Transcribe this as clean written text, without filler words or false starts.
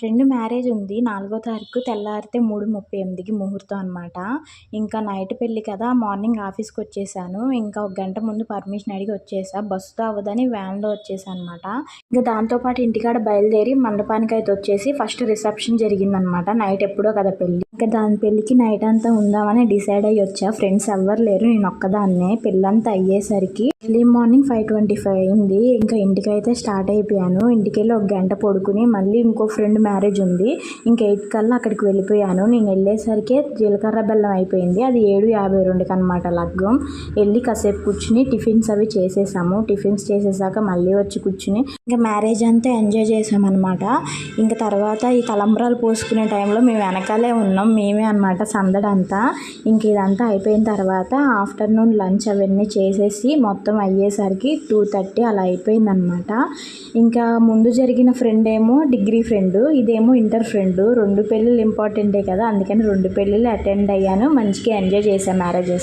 Friend marriage ఉంది 4వ తారీఖు తెల్లారితే 3:38కి ముహూర్తం అనమాట. ఇంకా నైట్ పెళ్లి కదా, మార్నింగ్ ఆఫీస్కి వచ్చేసాను. ఇంకా ఒక గంట ముందు పర్మిషన్ అడిగి వచ్చేసా. బస్సుతో అవ్వదని వ్యాన్లో వచ్చేసా అనమాట. ఇంకా దాంతోపాటు ఇంటికాడ బయలుదేరి మండపానికి అయితే వచ్చేసి ఫస్ట్ రిసెప్షన్ జరిగిందనమాట. నైట్ ఎప్పుడో కదా పెళ్లి, ఇంకా దాని పెళ్లికి నైట్ అంతా ఉందామని డిసైడ్ అయ్యి వచ్చా. ఫ్రెండ్స్ ఎవ్వరు లేరు, నేను ఒక్కదాన్నే. పెళ్ళంతా అయ్యేసరికి ఎర్లీ మార్నింగ్ 5:25 అయింది. ఇంకా ఇంటికైతే స్టార్ట్ అయిపోయాను. ఇంటికెళ్ళి ఒక గంట పడుకుని మళ్ళీ ఇంకో ఫ్రెండ్ మ్యారేజ్ ఉంది, ఇంకా 8 కల్లా అక్కడికి వెళ్ళిపోయాను. నేను వెళ్ళేసరికి జీలకర్ర బెల్లం అయిపోయింది. అది 7:52కి అనమాట లగ్గం. వెళ్ళి కాసేపు కూర్చుని టిఫిన్స్ అవి చేసేసాము. టిఫిన్స్ చేసేసాక మళ్ళీ వచ్చి కూర్చుని ఇంకా మ్యారేజ్ అంతా ఎంజాయ్ చేసామన్నమాట. ఇంకా తర్వాత ఈ తలంబ్రాలు పోసుకునే టైంలో మేము వెనకాలే ఉన్నాం, మేమే అనమాట సందడంతా. ఇంక ఇదంతా అయిపోయిన తర్వాత ఆఫ్టర్నూన్ లంచ్ అవన్నీ చేసేసి మొత్తం అయ్యేసరికి 2:30 అలా అయిపోయిందనమాట. ఇంకా ముందు జరిగిన ఫ్రెండ్ ఏమో డిగ్రీ ఫ్రెండ్, ఇదేమో ఇంటర్ ఫ్రెండ్. 2 పెళ్ళిళ్ళు ఇంపార్టెంటే కదా, అందుకని 2 పెళ్ళిళ్ళు అటెండ్ అయ్యాను. మంచిగా ఎంజాయ్ చేశాను మ్యారేజెస్.